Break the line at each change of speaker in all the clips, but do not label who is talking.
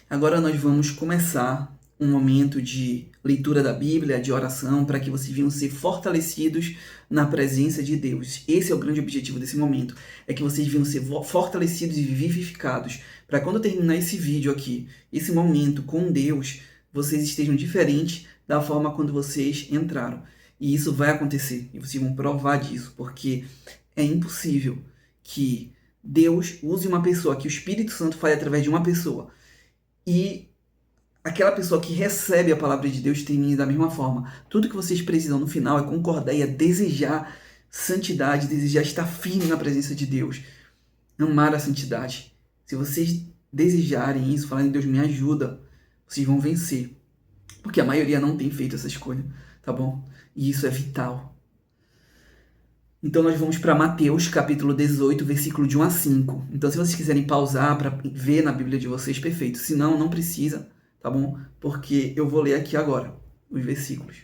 Agora nós vamos começar um momento de leitura da Bíblia, de oração, para que vocês venham ser fortalecidos na presença de Deus. Esse é o grande objetivo desse momento, é que vocês venham ser fortalecidos e vivificados, para quando eu terminar esse vídeo aqui, esse momento com Deus, vocês estejam diferentes da forma quando vocês entraram. E isso vai acontecer, e vocês vão provar disso, porque é impossível que Deus use uma pessoa, que o Espírito Santo fale através de uma pessoa, e aquela pessoa que recebe a palavra de Deus termine da mesma forma. Tudo que vocês precisam no final é concordar e é desejar santidade, desejar estar firme na presença de Deus, amar a santidade. Se vocês desejarem isso, falarem, Deus me ajuda, vocês vão vencer. Porque a maioria não tem feito essa escolha, tá bom? E isso é vital. Então nós vamos para Mateus, capítulo 18, versículo de 1 a 5. Então se vocês quiserem pausar para ver na Bíblia de vocês, perfeito. Se não, não precisa, tá bom? Porque eu vou ler aqui agora os versículos.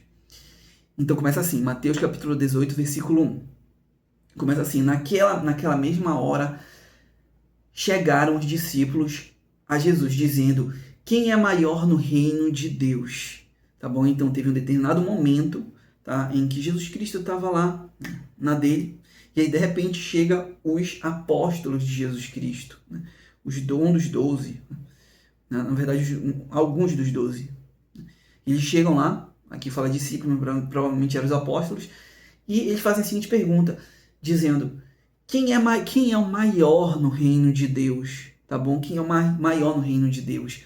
Então começa assim, Mateus capítulo 18, versículo 1. Começa assim, naquela mesma hora chegaram os discípulos a Jesus, dizendo, quem é maior no reino de Deus? Tá bom? Então teve um determinado momento, tá, em que Jesus Cristo estava lá, na dele, e aí de repente chega os apóstolos de Jesus Cristo, né? Os dos 12, na verdade alguns dos 12. Eles chegam lá, aqui fala discípulos, provavelmente eram os apóstolos, e eles fazem a seguinte pergunta, dizendo, quem é o maior no reino de Deus? Tá bom? Quem é o maior no reino de Deus?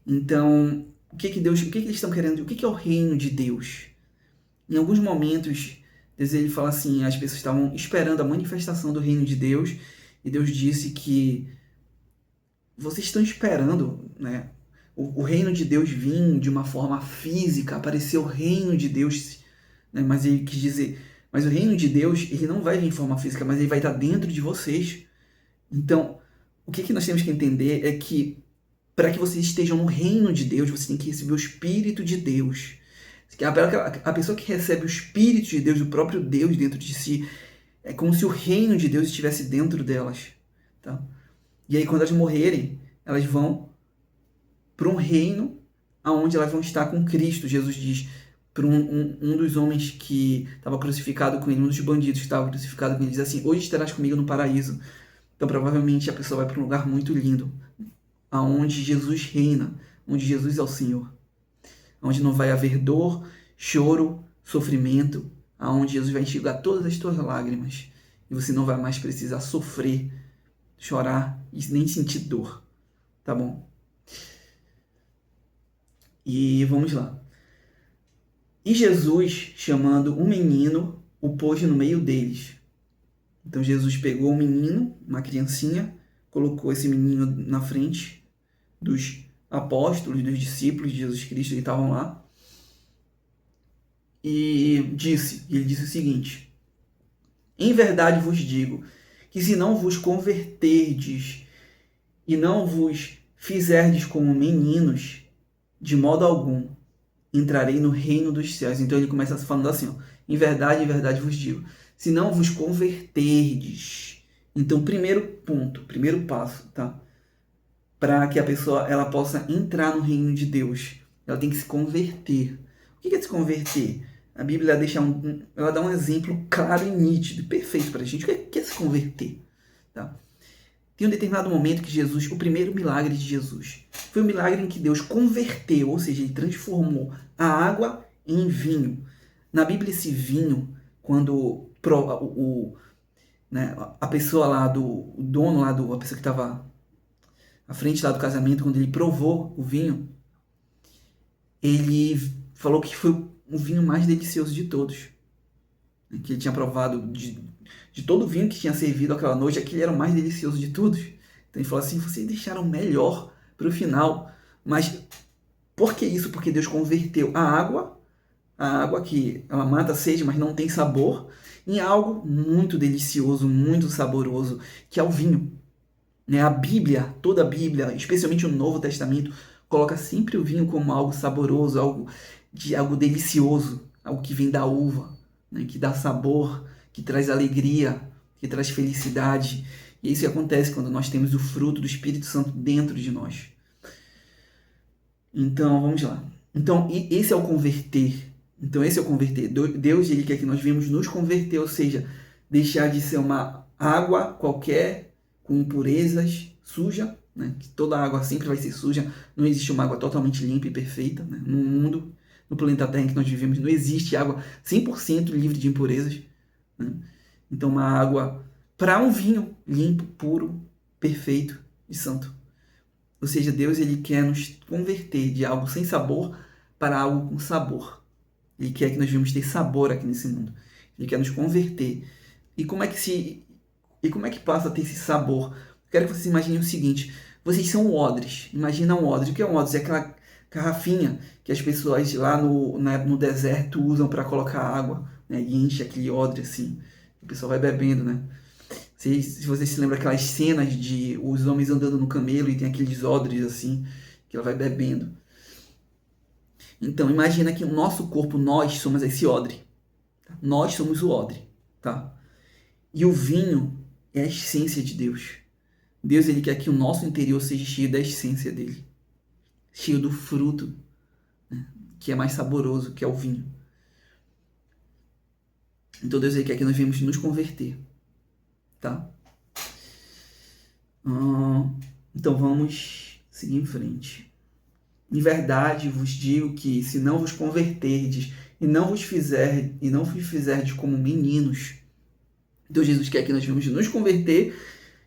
Então, o que eles estão querendo? O que é o reino de Deus? Em alguns momentos, ele fala assim, as pessoas estavam esperando a manifestação do reino de Deus, e Deus disse que vocês estão esperando, né, o reino de Deus vir de uma forma física, aparecer o reino de Deus, né, mas ele quis dizer, mas o reino de Deus, ele não vai vir em forma física, mas ele vai estar dentro de vocês. Então, o que nós temos que entender é que, para que vocês estejam no reino de Deus, você tem que receber o Espírito de Deus. A pessoa que recebe o Espírito de Deus, o próprio Deus dentro de si, é como se o reino de Deus estivesse dentro delas. Tá? E aí, quando elas morrerem, elas vão para um reino onde elas vão estar com Cristo. Jesus diz para um dos homens que estava crucificado com ele, um dos bandidos que estava crucificado com ele, diz assim, hoje estarás comigo no paraíso. Então, provavelmente, a pessoa vai para um lugar muito lindo, onde Jesus reina, onde Jesus é o Senhor. Onde não vai haver dor, choro, sofrimento, aonde Jesus vai enxugar todas as tuas lágrimas e você não vai mais precisar sofrer, chorar e nem sentir dor, tá bom? E vamos lá. E Jesus, chamando um menino, o pôs no meio deles. Então Jesus pegou um menino, uma criancinha, colocou esse menino na frente dos apóstolos, dos discípulos de Jesus Cristo que estavam lá, e ele disse o seguinte, em verdade vos digo, que se não vos converterdes e não vos fizerdes como meninos, de modo algum entrarei no reino dos céus. Então ele começa falando assim, ó, em verdade vos digo, se não vos converterdes. Então, primeiro passo, tá? Para que a pessoa ela possa entrar no reino de Deus, ela tem que se converter. O que é se converter? A Bíblia ela dá um exemplo claro e nítido, perfeito para a gente. O que é se converter? Tá? Tem um determinado momento que Jesus, o primeiro milagre de Jesus, foi um milagre em que Deus converteu, ou seja, ele transformou a água em vinho. Na Bíblia, esse vinho, quando a pessoa lá, o dono lá, a pessoa que estava à frente lá do casamento, quando ele provou o vinho, ele falou que foi o vinho mais delicioso de todos. Que ele tinha provado de todo o vinho que tinha servido aquela noite, aquele era o mais delicioso de todos. Então ele falou assim, vocês deixaram melhor para o final. Mas por que isso? Porque Deus converteu a água que ela mata a sede, mas não tem sabor, em algo muito delicioso, muito saboroso, que é o vinho. A Bíblia, toda a Bíblia, especialmente o Novo Testamento, coloca sempre o vinho como algo saboroso, algo delicioso, algo que vem da uva, né? Que dá sabor, que traz alegria, que traz felicidade. E isso acontece quando nós temos o fruto do Espírito Santo dentro de nós. Então, vamos lá. Então, esse é o converter. Então, esse é o converter. Deus, ele quer que nós venhamos nos converter, ou seja, deixar de ser uma água qualquer, com impurezas, suja, né? Que toda água sempre vai ser suja. Não existe uma água totalmente limpa e perfeita, né? No mundo, no planeta Terra em que nós vivemos, não existe água 100% livre de impurezas, né? Então, uma água para um vinho limpo, puro, perfeito e santo. Ou seja, Deus, ele quer nos converter de algo sem sabor para algo com sabor. Ele quer que nós venhamos ter sabor aqui nesse mundo. Ele quer nos converter. E como é que passa a ter esse sabor? Eu quero que vocês imaginem o seguinte: vocês são odres. Imagina um odre. O que é um odre? É aquela garrafinha que as pessoas lá no deserto usam para colocar água, né? E enche aquele odre assim. O pessoal vai bebendo, né? Se vocês se lembram aquelas cenas de os homens andando no camelo e tem aqueles odres assim, que ela vai bebendo. Então, imagina que o nosso corpo, nós somos esse odre. Tá? Nós somos o odre, tá? E o vinho é a essência de Deus. Deus, ele quer que o nosso interior seja cheio da essência dele. Cheio do fruto, né? Que é mais saboroso, que é o vinho. Então, Deus, ele quer que nós venhamos nos converter, tá? Então, vamos seguir em frente. Em verdade vos digo que, se não vos converterdes e não vos fizerdes como meninos, então Jesus quer que nós venhamos nos converter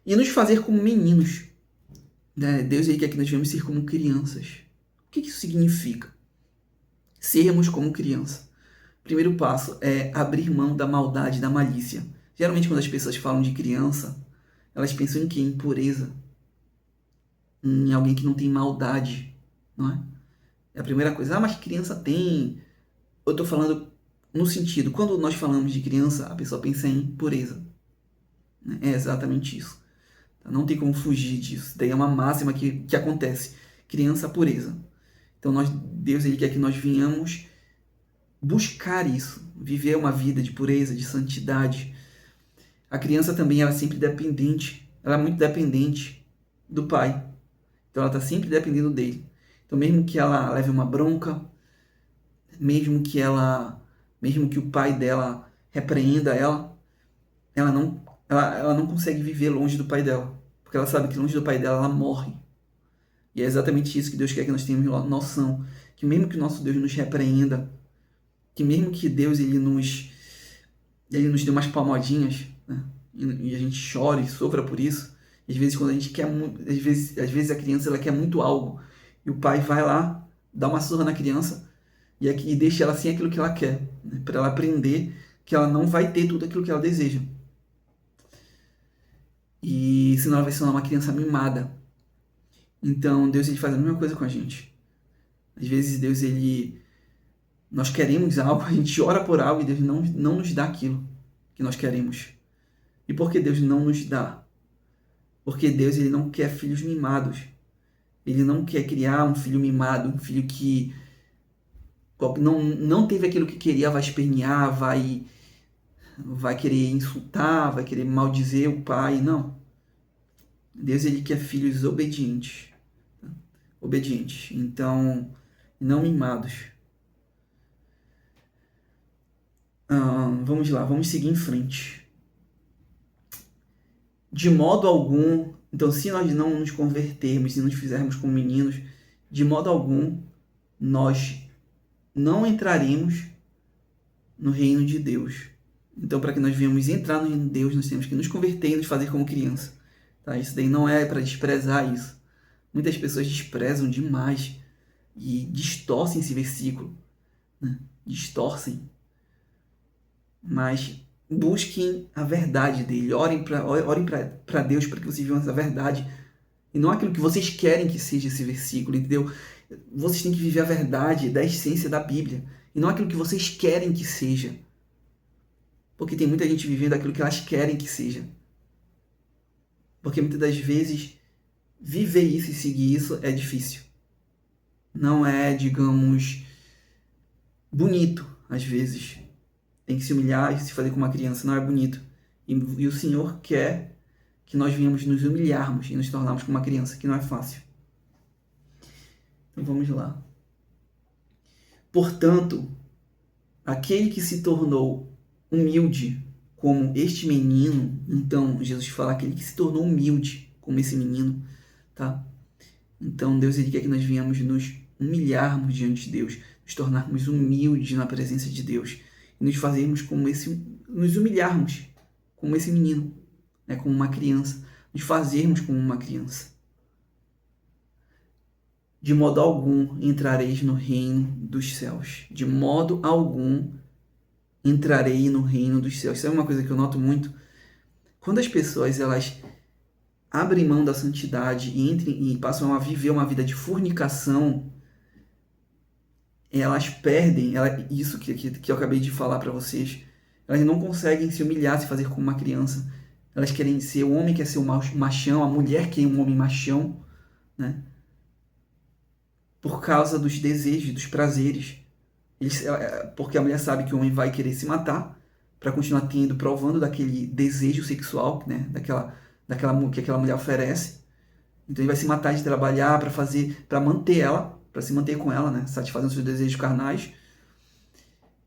e nos fazer como meninos. Né? Deus, ele quer que nós venhamos ser como crianças. O que isso significa? Sermos como criança. O primeiro passo é abrir mão da maldade e da malícia. Geralmente, quando as pessoas falam de criança, elas pensam em quê? Em pureza. Em alguém que não tem maldade, não é? É a primeira coisa. Ah, mas criança tem... Eu estou falando no sentido, quando nós falamos de criança, a pessoa pensa em pureza. É exatamente isso. Não tem como fugir disso. Daí é uma máxima que acontece. Criança, pureza. Então Deus, ele quer que nós venhamos buscar isso. Viver uma vida de pureza, de santidade. A criança também, ela é sempre dependente. Ela é muito dependente do pai. Então ela está sempre dependendo dele. Então mesmo que ela leve uma bronca, mesmo que o pai dela repreenda ela, ela não consegue viver longe do pai dela, porque ela sabe que longe do pai dela ela morre. E é exatamente isso que Deus quer que nós tenhamos noção, que mesmo que o nosso Deus nos repreenda, que mesmo que Deus ele nos dê umas palmadinhas, né? E a gente chore e sofra por isso. Às vezes quando a gente quer muito, às vezes a criança ela quer muito algo e o pai vai lá, dá uma surra na criança e deixa ela sem aquilo que ela quer, né? Para ela aprender que ela não vai ter tudo aquilo que ela deseja. E senão ela vai se tornar uma criança mimada. Então Deus, ele faz a mesma coisa com a gente. Às vezes Deus, nós queremos algo, a gente ora por algo e Deus não nos dá aquilo que nós queremos. E por que Deus não nos dá? Porque Deus, ele não quer filhos mimados. Ele não quer criar um filho mimado, um filho que não teve aquilo que queria, vai espernear, vai querer insultar, vai querer maldizer o pai. Não. Deus, ele quer filhos obedientes. Obedientes. Então, não mimados. Vamos lá, vamos seguir em frente. De modo algum, então se nós não nos convertermos, se nos fizermos como meninos, de modo algum, nós não entraremos no reino de Deus. Então, para que nós venhamos entrar no reino de Deus, nós temos que nos converter e nos fazer como criança. Tá? Isso daí não é para desprezar isso. Muitas pessoas desprezam demais e distorcem esse versículo, né? Distorcem. Mas busquem a verdade dele, orem para Deus para que vocês vivam essa verdade e não aquilo que vocês querem que seja esse versículo, entendeu? Vocês têm que viver a verdade da essência da Bíblia e não aquilo que vocês querem que seja, porque tem muita gente vivendo aquilo que elas querem que seja, porque muitas das vezes viver isso e seguir isso é difícil, não é, digamos, bonito às vezes. Tem que se humilhar e se fazer como uma criança, não é bonito. E o Senhor quer que nós venhamos nos humilharmos e nos tornarmos como uma criança, que não é fácil. Então vamos lá. Portanto, aquele que se tornou humilde como este menino, então Jesus fala aquele que se tornou humilde como esse menino, tá? Então Deus ele quer que nós venhamos nos humilharmos diante de Deus, nos tornarmos humildes na presença de Deus e nos fazermos como nos humilharmos como esse menino, né? Como uma criança, nos fazermos como uma criança. De modo algum entrareis no reino dos céus. De modo algum entrarei no reino dos céus. Isso é uma coisa que eu noto muito. Quando as pessoas elas abrem mão da santidade e passam a viver uma vida de fornicação, elas perdem isso que eu acabei de falar para vocês. Elas não conseguem se humilhar, se fazer como uma criança. Elas querem ser, o homem quer ser um machão, a mulher quer um homem machão, né? Por causa dos desejos, dos prazeres. Porque a mulher sabe que o homem vai querer se matar para continuar provando daquele desejo sexual, né? Que aquela mulher oferece. Então ele vai se matar de trabalhar para manter ela, para se manter com ela, né? Satisfazendo seus desejos carnais.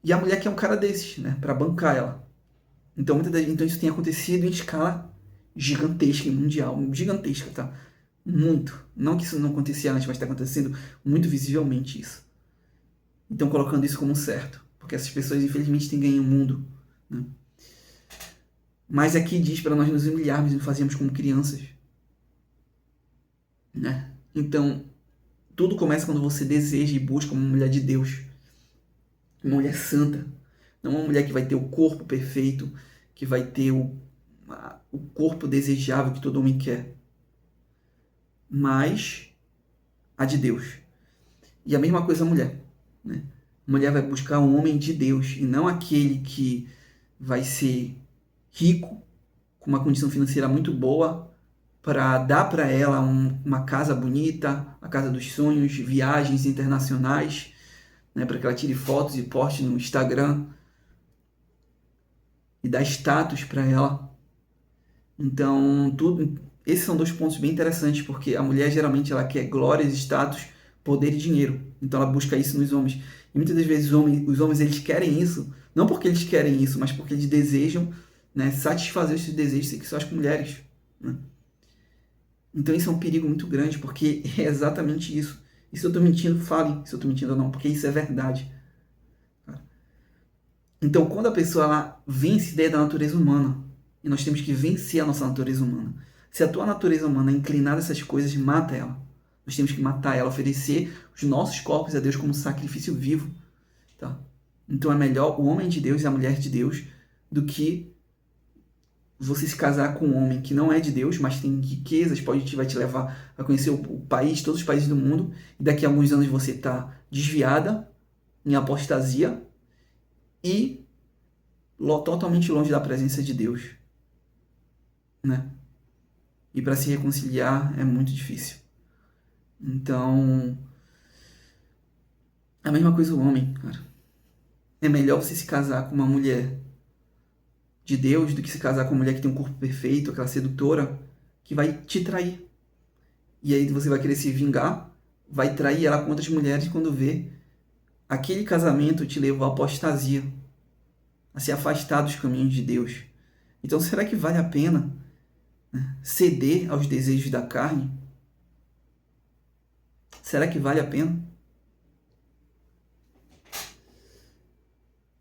E a mulher quer um cara desses, né? Para bancar ela. Então isso tem acontecido em escala gigantesca, mundial, gigantesca, tá? Muito. Não que isso não acontecia antes, mas está acontecendo muito visivelmente isso. Então colocando isso como certo, porque essas pessoas infelizmente têm ganho o mundo, né? Mas aqui diz para nós nos humilharmos e nos fazermos como crianças, né? Então tudo começa quando você deseja e busca uma mulher de Deus, uma mulher santa, não uma mulher que vai ter o corpo perfeito, que vai ter o corpo desejável que todo homem quer, mas a de Deus. E a mesma coisa a mulher, né? A mulher vai buscar um homem de Deus e não aquele que vai ser rico, com uma condição financeira muito boa, para dar para ela uma casa bonita, a casa dos sonhos, viagens internacionais, né, para que ela tire fotos e poste no Instagram e dar status para ela. Então, esses são dois pontos bem interessantes, porque a mulher geralmente ela quer glórias, status, poder e dinheiro. Então ela busca isso nos homens. E muitas das vezes os homens eles querem isso, não porque eles querem isso, mas porque eles desejam, né, satisfazer esses desejos sexuais com mulheres, né? Então isso é um perigo muito grande, porque é exatamente isso. E se eu estou mentindo, falem se eu estou mentindo ou não, porque isso é verdade. Então quando a pessoa ela vence a ideia da natureza humana, e nós temos que vencer a nossa natureza humana. Se a tua natureza humana é inclinada a essas coisas, mata ela. Nós temos que matar ela, oferecer os nossos corpos a Deus como sacrifício vivo, tá? Então é melhor o homem de Deus e a mulher de Deus do que você se casar com um homem que não é de Deus, mas tem riquezas, vai te levar a conhecer o país, todos os países do mundo, e daqui a alguns anos você está desviada, em apostasia e totalmente longe da presença de Deus, né? E para se reconciliar é muito difícil. Então, a mesma coisa o homem, cara. É melhor você se casar com uma mulher de Deus do que se casar com uma mulher que tem um corpo perfeito, aquela sedutora, que vai te trair. E aí você vai querer se vingar, vai trair ela com outras mulheres quando vê aquele casamento te levou à apostasia, a se afastar dos caminhos de Deus. Então, será que vale a pena, né, ceder aos desejos da carne? Será que vale a pena?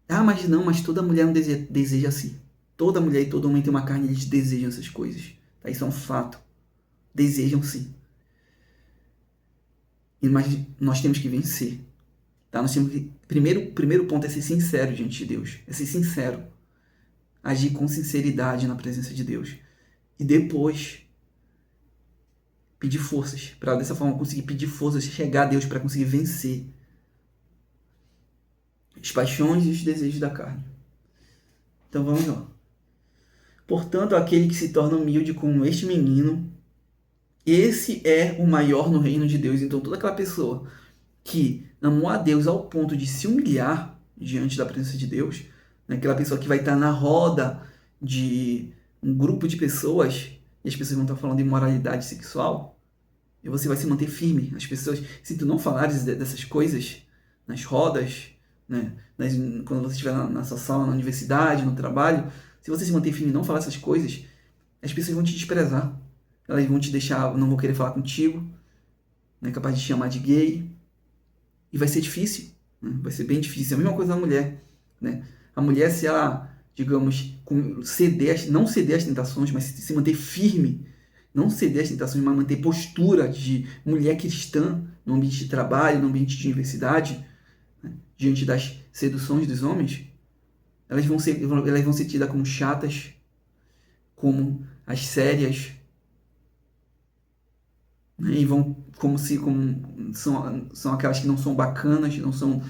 Ah, mas não, mas toda mulher não deseja assim. Toda mulher e todo homem tem uma carne, eles desejam essas coisas. Tá? Isso é um fato. Desejam sim. Mas nós temos que vencer. Tá? Nós temos que... primeiro ponto é ser sincero diante de Deus. É ser sincero. Agir com sinceridade na presença de Deus. E depois pedir forças. Para dessa forma conseguir pedir forças, chegar a Deus para conseguir vencer as paixões e os desejos da carne. Então vamos lá. Portanto, aquele que se torna humilde como este menino, esse é o maior no reino de Deus. Então toda aquela pessoa que amou a Deus ao ponto de se humilhar diante da presença de Deus, né? Aquela pessoa que vai estar na roda de um grupo de pessoas, e as pessoas vão estar falando de imoralidade sexual, e você vai se manter firme. As pessoas, se tu não falares dessas coisas, nas rodas, né? Quando você estiver na sua sala, na universidade, no trabalho, se você se manter firme e não falar essas coisas, as pessoas vão te desprezar. Elas vão te deixar, não vão querer falar contigo, né? Capaz de te chamar de gay. E vai ser difícil, né? Vai ser bem difícil. É a mesma coisa da mulher, né? A mulher, se ela, digamos, não ceder às tentações, mas se manter firme, não ceder às tentações, mas manter postura de mulher cristã no ambiente de trabalho, no ambiente de universidade, né? Diante das seduções dos homens, elas vão ser tidas como chatas, como as sérias, né? E vão são aquelas que não são bacanas, não são,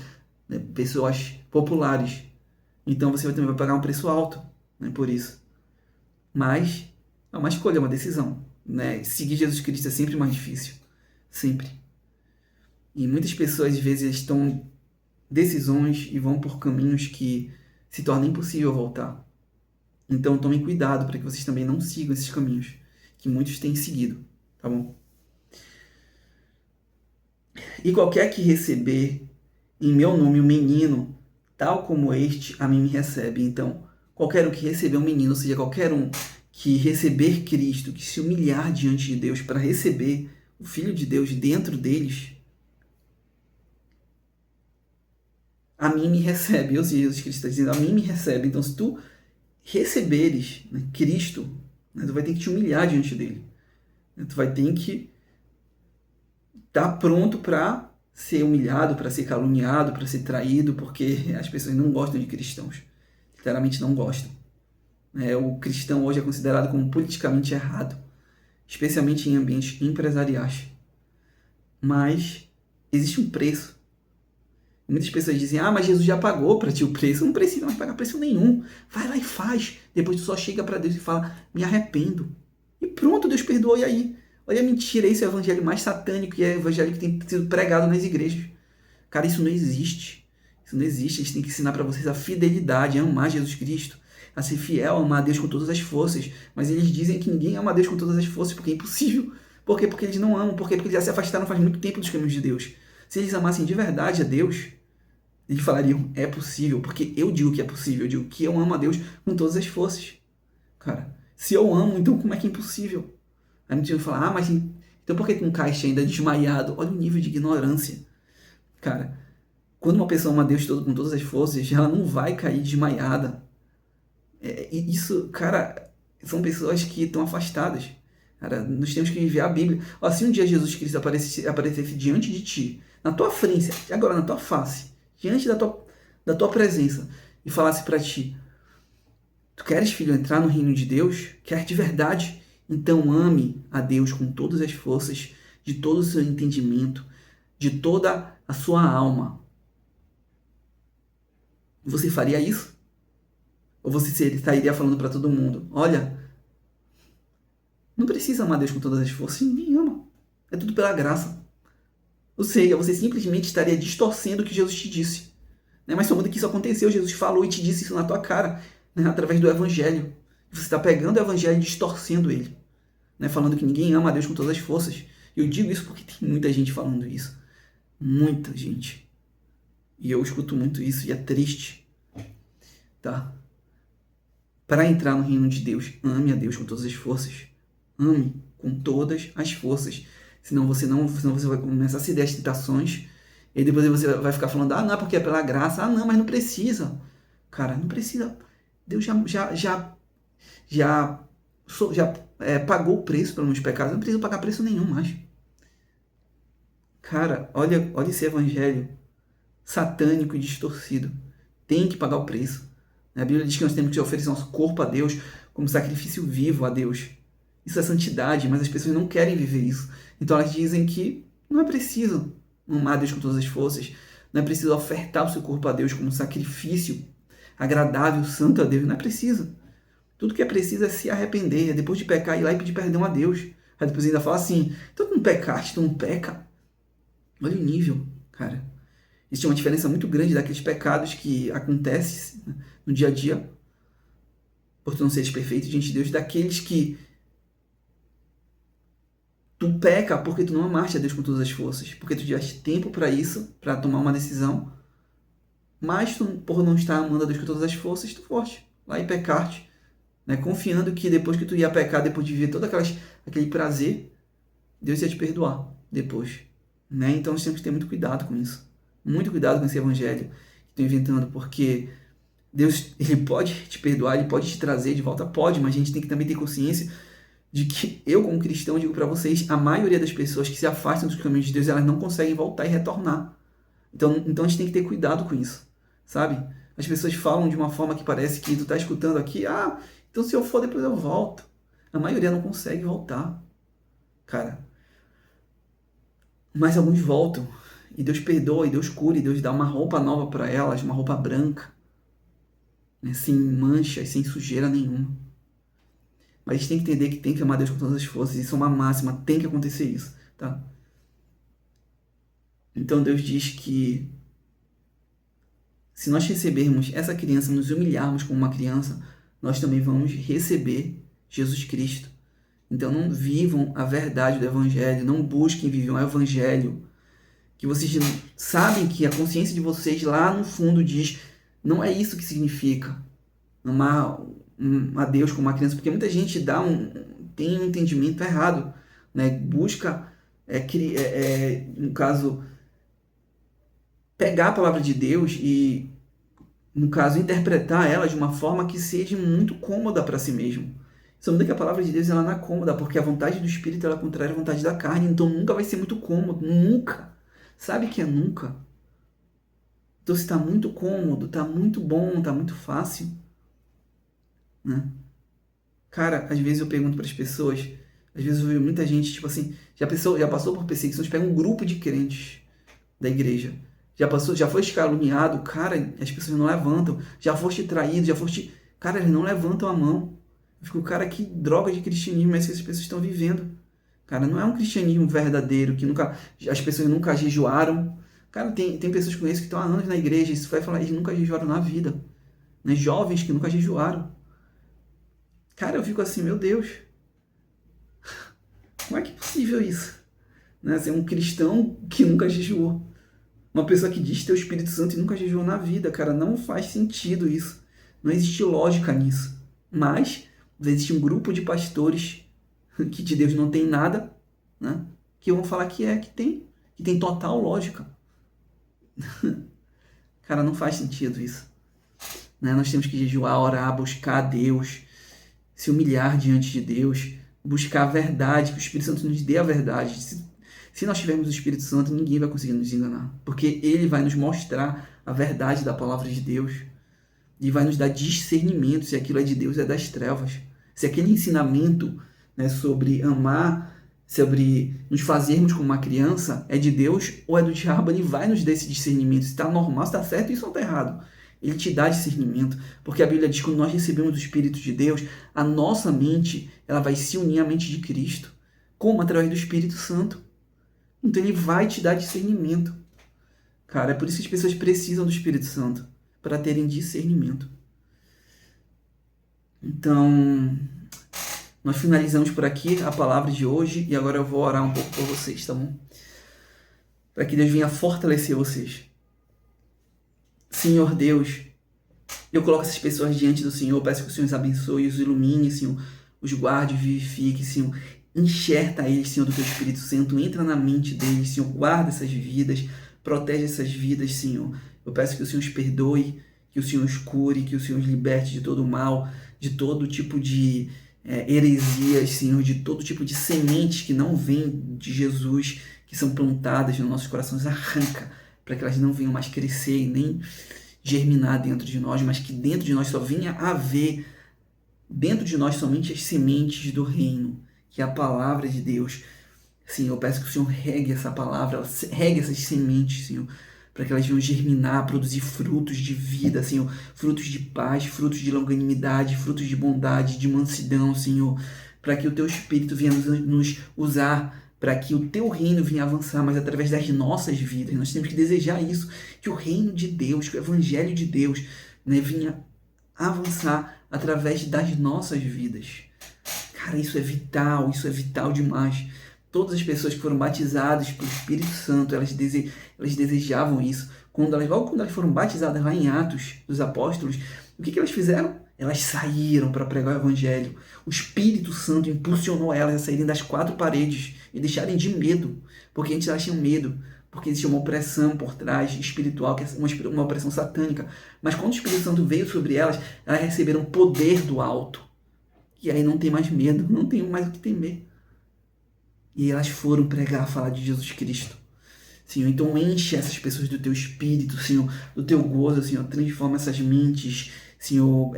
né, pessoas populares. Então você também vai pagar um preço alto, né, por isso. Mas é uma escolha, é uma decisão, né? Seguir Jesus Cristo é sempre mais difícil, sempre. E muitas pessoas às vezes tomam decisões e vão por caminhos que se torna impossível voltar. Então tomem cuidado para que vocês também não sigam esses caminhos que muitos têm seguido, tá bom? E qualquer que receber em meu nome um menino, tal como este, a mim me recebe. Então, qualquer um que receber um menino, ou seja, qualquer um que receber Cristo, que se humilhar diante de Deus para receber o Filho de Deus dentro deles, a mim me recebe. Ou seja, Jesus Cristo está dizendo, a mim me recebe. Então, se tu receberes, né, Cristo, né, tu vai ter que te humilhar diante dele. Tu vai ter que estar pronto para ser humilhado, para ser caluniado, para ser traído, porque as pessoas não gostam de cristãos. Literalmente não gostam. O cristão hoje é considerado como politicamente errado, especialmente em ambientes empresariais. Mas existe um preço. Muitas pessoas dizem, mas Jesus já pagou para ti o preço. Não precisa mais pagar preço nenhum. Vai lá e faz. Depois tu só chega para Deus e fala, me arrependo. E pronto, Deus perdoa. E aí? Olha a mentira, esse é o evangelho mais satânico e é o evangelho que tem sido pregado nas igrejas. Cara, isso não existe. Isso não existe. A gente tem que ensinar para vocês a fidelidade, a amar Jesus Cristo, a ser fiel, a amar a Deus com todas as forças. Mas eles dizem que ninguém ama a Deus com todas as forças porque é impossível. Por quê? Porque eles não amam. Por quê? Porque eles já se afastaram faz muito tempo dos caminhos de Deus. Se eles amassem de verdade a Deus, eles falariam, é possível, porque eu digo que é possível, eu digo que eu amo a Deus com todas as forças. Cara, se eu amo, então como é que é impossível? Aí muita gente fala, mas então por que com um caixa ainda desmaiado? Olha o nível de ignorância. Cara, quando uma pessoa ama a Deus com todas as forças, ela não vai cair desmaiada. E isso, cara, são pessoas que estão afastadas. Cara, nós temos que viver a Bíblia. Ó, se um dia Jesus Cristo aparecesse diante de ti, na tua frente, agora na tua face, diante da tua presença, e falasse para ti, tu queres, filho, entrar no reino de Deus? Quer de verdade? Então ame a Deus com todas as forças, de todo o seu entendimento, de toda a sua alma. Você faria isso? Ou você estaria falando para todo mundo, olha, não precisa amar Deus com todas as forças, ninguém ama. É tudo pela graça. Ou seja, você simplesmente estaria distorcendo o que Jesus te disse. Mas somando que isso aconteceu, Jesus falou e te disse isso na tua cara, através do Evangelho. Você está pegando o Evangelho e distorcendo ele, falando que ninguém ama a Deus com todas as forças. Eu digo isso porque tem muita gente falando isso. Muita gente. E eu escuto muito isso e é triste. Tá? Para entrar no reino de Deus, ame a Deus com todas as forças. Ame com todas as forças. Senão você vai começar a ceder às tentações. E depois você vai ficar falando, não, é porque é pela graça. Não, mas não precisa. Cara, não precisa. Deus já pagou o preço pelos meus pecados. Não precisa pagar preço nenhum mais. Cara, olha esse evangelho satânico e distorcido. Tem que pagar o preço. A Bíblia diz que nós temos que oferecer nosso corpo a Deus como sacrifício vivo a Deus. Isso é santidade, mas as pessoas não querem viver isso. Então elas dizem que não é preciso amar a Deus com todas as forças, não é preciso ofertar o seu corpo a Deus como um sacrifício agradável, santo a Deus, não é preciso. Tudo que é preciso é se arrepender, depois de pecar, ir lá e pedir perdão a Deus. Aí depois ainda fala assim, então tu não pecaste, tu não peca. Olha o nível, cara. Existe uma diferença muito grande daqueles pecados que acontecem no dia a dia, por tu não seres perfeito diante de Deus, daqueles que Tu peca porque tu não amaste a Deus com todas as forças, porque tu tiveste tempo para isso, para tomar uma decisão, mas tu, por não estar amando a Deus com todas as forças, tu foste lá e pecaste, né? Confiando que depois que tu ia pecar, depois de viver todo aquele prazer, Deus ia te perdoar depois, né? Então nós temos que ter muito cuidado com isso, muito cuidado com esse evangelho que estou inventando, porque Deus, ele pode te perdoar, ele pode te trazer de volta, pode, mas a gente tem que também ter consciência de que eu, como cristão, digo para vocês, a maioria das pessoas que se afastam dos caminhos de Deus, elas não conseguem voltar e retornar. Então a gente tem que ter cuidado com isso, sabe? As pessoas falam de uma forma que parece que tu tá escutando aqui, então se eu for, depois eu volto. A maioria não consegue voltar, cara. Mas alguns voltam, e Deus perdoa, e Deus cura, e Deus dá uma roupa nova para elas, uma roupa branca, né? Sem manchas, sem sujeira nenhuma. Mas a gente tem que entender que tem que amar Deus com todas as forças. Isso é uma máxima, tem que acontecer isso, tá? Então Deus diz que se nós recebermos essa criança, nos humilharmos como uma criança, nós também vamos receber Jesus Cristo. Então não vivam a verdade do Evangelho, não busquem viver um Evangelho que vocês sabem que a consciência de vocês lá no fundo diz, não é isso que significa amar a Deus como uma criança, porque muita gente tem um entendimento errado, né? Busca, no caso, pegar a palavra de Deus e, no caso, interpretar ela de uma forma que seja muito cômoda para si mesmo. Sabendo que a palavra de Deus ela não é cômoda, porque a vontade do Espírito ela é contrária à vontade da carne, então nunca vai ser muito cômodo, nunca. Sabe que é nunca? Então se está muito cômodo, está muito bom, está muito fácil, né? Cara, às vezes eu pergunto para as pessoas, às vezes eu vejo muita gente, tipo assim, já passou por perseguições, pega um grupo de crentes da igreja, já foi caluniado, cara, as pessoas não levantam, já foste traído, cara, eles não levantam a mão. Eu fico, cara, que droga de cristianismo é esse que as pessoas estão vivendo? Cara, não é um cristianismo verdadeiro, que as pessoas nunca jejuaram. Cara, tem pessoas que conheço que estão há anos na igreja, isso vai falar, eles nunca jejuaram na vida, né? Jovens que nunca jejuaram. Cara, eu fico assim, meu Deus, como é que é possível isso? Né? Ser um cristão que nunca jejuou. Uma pessoa que diz ter o Espírito Santo e nunca jejuou na vida, cara, não faz sentido isso. Não existe lógica nisso. Mas existe um grupo de pastores que de Deus não tem nada, né? Que vão falar que tem total lógica. Cara, não faz sentido isso. Né? Nós temos que jejuar, orar, buscar a Deus, se humilhar diante de Deus, buscar a verdade, que o Espírito Santo nos dê a verdade. Se nós tivermos o Espírito Santo, ninguém vai conseguir nos enganar, porque ele vai nos mostrar a verdade da palavra de Deus e vai nos dar discernimento se aquilo é de Deus ou é das trevas. Se aquele ensinamento, né, sobre amar, sobre nos fazermos como uma criança, é de Deus ou é do diabo, ele vai nos dar esse discernimento. Se está normal, se está certo, isso não está errado. Ele te dá discernimento, porque a Bíblia diz que quando nós recebemos o Espírito de Deus, a nossa mente ela vai se unir à mente de Cristo. Como? Através do Espírito Santo. Então ele vai te dar discernimento. Cara, é por isso que as pessoas precisam do Espírito Santo, para terem discernimento. Então, nós finalizamos por aqui a palavra de hoje e agora eu vou orar um pouco por vocês, tá bom? Para que Deus venha fortalecer vocês. Senhor Deus, eu coloco essas pessoas diante do Senhor, peço que o Senhor os abençoe, os ilumine, Senhor, os guarde, vivifique, Senhor. Enxerta eles, Senhor, do Teu Espírito Santo, entra na mente deles, Senhor, guarda essas vidas, protege essas vidas, Senhor. Eu peço que o Senhor os perdoe, que o Senhor os cure, que o Senhor os liberte de todo o mal, de todo tipo de heresias, Senhor, de todo tipo de sementes que não vêm de Jesus, que são plantadas nos nossos corações, arranca, para que elas não venham mais crescer e nem germinar dentro de nós, mas que dentro de nós só venha haver, dentro de nós somente as sementes do reino, que é a palavra de Deus. Senhor, eu peço que o Senhor regue essa palavra, regue essas sementes, Senhor, para que elas venham germinar, produzir frutos de vida, Senhor, frutos de paz, frutos de longanimidade, frutos de bondade, de mansidão, Senhor, para que o Teu Espírito venha nos usar, para que o Teu reino venha avançar, mas através das nossas vidas. Nós temos que desejar isso, que o reino de Deus, que o Evangelho de Deus, né, venha avançar através das nossas vidas. Cara, isso é vital demais, Todas as pessoas que foram batizadas pelo Espírito Santo, elas desejavam isso. Logo quando elas foram batizadas lá em Atos dos Apóstolos, o que elas fizeram? Elas saíram para pregar o Evangelho. O Espírito Santo impulsionou elas a saírem das quatro paredes e deixarem de medo, porque antes elas tinham medo, porque existia uma opressão por trás espiritual, que é uma opressão satânica. Mas quando o Espírito Santo veio sobre elas, elas receberam poder do alto. E aí não tem mais medo, não tem mais o que temer. E elas foram pregar, falar de Jesus Cristo. Senhor, então enche essas pessoas do teu espírito, Senhor, do teu gozo, Senhor, transforma essas mentes, Senhor,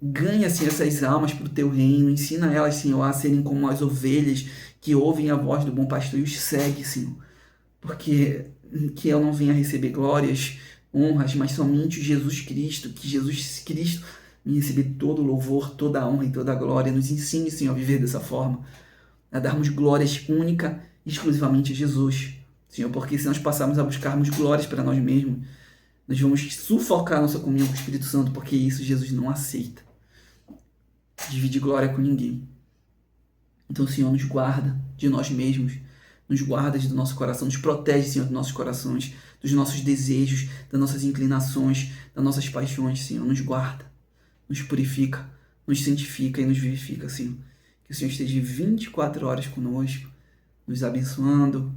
ganha, Senhor, essas almas para o teu reino, ensina elas, Senhor, a serem como as ovelhas que ouvem a voz do bom pastor e os segue, Senhor, porque que eu não venha receber glórias, honras, mas somente Jesus Cristo, que Jesus Cristo venha receber todo o louvor, toda a honra e toda a glória, nos ensine, Senhor, a viver dessa forma, a darmos glórias única e exclusivamente a Jesus, Senhor, porque se nós passarmos a buscarmos glórias para nós mesmos, nós vamos sufocar nossa comunhão com o Espírito Santo, porque isso Jesus não aceita. Dividir glória com ninguém. Então, Senhor, nos guarda de nós mesmos, nos guarda do nosso coração, nos protege, Senhor, dos nossos corações, dos nossos desejos, das nossas inclinações, das nossas paixões, Senhor, nos guarda, nos purifica, nos santifica e nos vivifica, Senhor. Que o Senhor esteja 24 horas conosco, nos abençoando,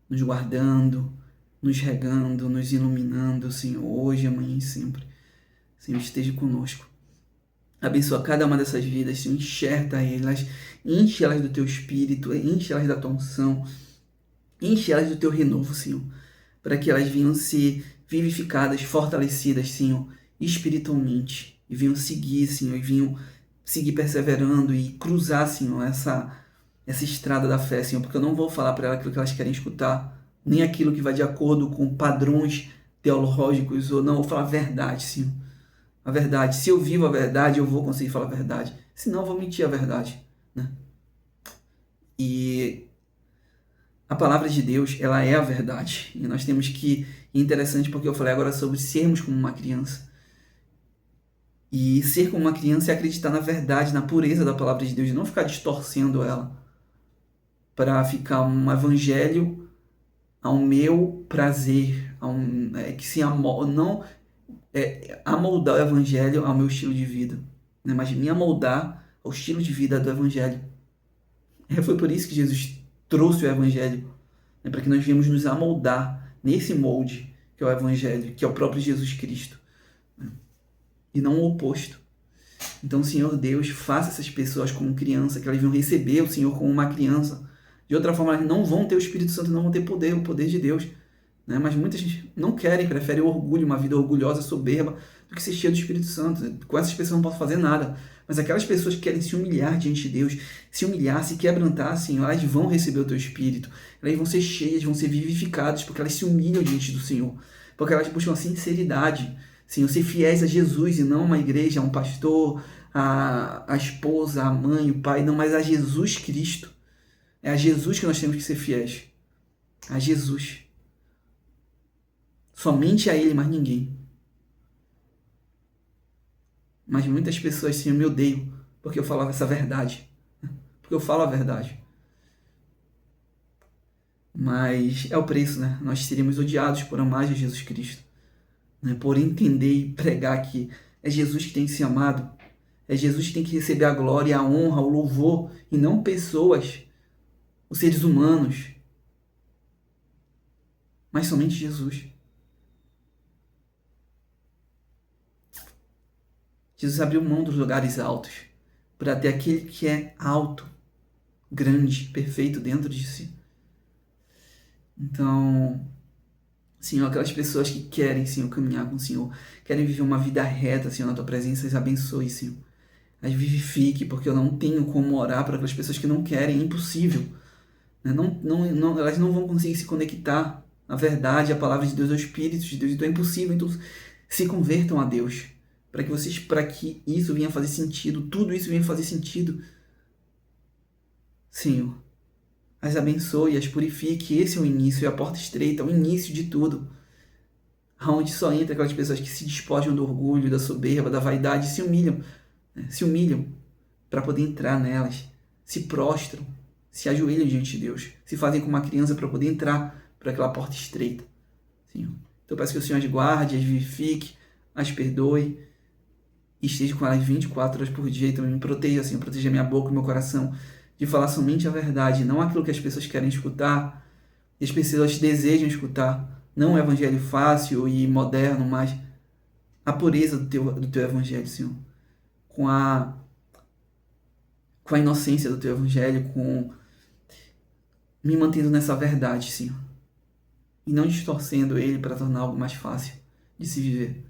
nos guardando, nos regando, nos iluminando, Senhor, hoje, amanhã e sempre. Senhor, esteja conosco. Abençoa cada uma dessas vidas, Senhor, enxerta elas, enche elas do teu espírito, enche elas da tua unção, enche elas do teu renovo, Senhor, para que elas venham ser vivificadas, fortalecidas, Senhor, espiritualmente, e venham seguir, Senhor, e venham seguir perseverando e cruzar, Senhor, essa estrada da fé, Senhor, porque eu não vou falar para elas aquilo que elas querem escutar, nem aquilo que vai de acordo com padrões teológicos, ou não, eu vou falar a verdade, Senhor. A verdade. Se eu vivo a verdade, eu vou conseguir falar a verdade. Senão, eu vou mentir a verdade, né? E a palavra de Deus, ela é a verdade. E nós temos que... É interessante porque eu falei agora sobre sermos como uma criança. E ser como uma criança é acreditar na verdade, na pureza da palavra de Deus, e não ficar distorcendo ela para ficar um evangelho ao meu prazer, que se não amoldar o evangelho ao meu estilo de vida, né? Mas me amoldar ao estilo de vida do evangelho. Foi por isso que Jesus trouxe o evangelho, né? Para que nós viemos nos amoldar nesse molde que é o evangelho, que é o próprio Jesus Cristo, né? E não o oposto. Então, Senhor Deus, faça essas pessoas como criança, que elas vão receber o Senhor como uma criança. De outra forma, elas não vão ter o Espírito Santo, não vão ter poder, o poder de Deus, né? Mas muitas não querem, preferem o orgulho, uma vida orgulhosa, soberba, do que ser cheio do Espírito Santo. Com essas pessoas não posso fazer nada. Mas aquelas pessoas que querem se humilhar diante de Deus, se humilhar, se quebrantar, Senhor, elas vão receber o teu Espírito. Elas vão ser cheias, vão ser vivificadas, porque elas se humilham diante do Senhor. Porque elas buscam a sinceridade, Senhor, ser fiéis a Jesus e não a uma igreja, a um pastor, a esposa, a mãe, o pai, não, mas a Jesus Cristo. É a Jesus que nós temos que ser fiéis. A Jesus. Somente a Ele, mais ninguém. Mas muitas pessoas, Senhor, me odeiam porque eu falava essa verdade. Porque eu falo a verdade. Mas é o preço, né? Nós seríamos odiados por amar Jesus Cristo, né? Por entender e pregar que é Jesus que tem que ser amado. É Jesus que tem que receber a glória, a honra, o louvor, e não pessoas, os seres humanos, mas somente Jesus. Jesus abriu mão dos lugares altos para ter aquele que é alto, grande, perfeito dentro de si. Então, Senhor, aquelas pessoas que querem, Senhor, caminhar com o Senhor, querem viver uma vida reta, Senhor, na Tua presença, as abençoe, Senhor. As vivifique, porque eu não tenho como orar para aquelas pessoas que não querem, é impossível. Elas não vão conseguir se conectar à verdade, à palavra de Deus, ao Espírito de Deus, então é impossível. Então, se convertam a Deus, para que isso venha fazer sentido, tudo isso venha fazer sentido. Senhor, as abençoe, as purifique, esse é o início, é a porta estreita, é o início de tudo. Onde só entra aquelas pessoas que se despojam do orgulho, da soberba, da vaidade, se humilham para poder entrar nelas, se prostram, se ajoelham diante de Deus, se fazem como uma criança para poder entrar por aquela porta estreita. Senhor. Então eu peço que o Senhor as guarde, as vivifique, as perdoe, e esteja com elas 24 horas por dia e também me proteja, Senhor, proteja minha boca e meu coração de falar somente a verdade, não aquilo que as pessoas querem escutar, e as pessoas desejam escutar, não o evangelho fácil e moderno, mas a pureza do teu evangelho, Senhor, com a inocência do teu evangelho, com me mantendo nessa verdade, Senhor, e não distorcendo ele para tornar algo mais fácil de se viver.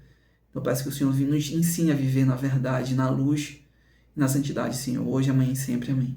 Eu peço que o Senhor nos ensine a viver na verdade, na luz e na santidade, Senhor, hoje, amanhã e sempre. Amém.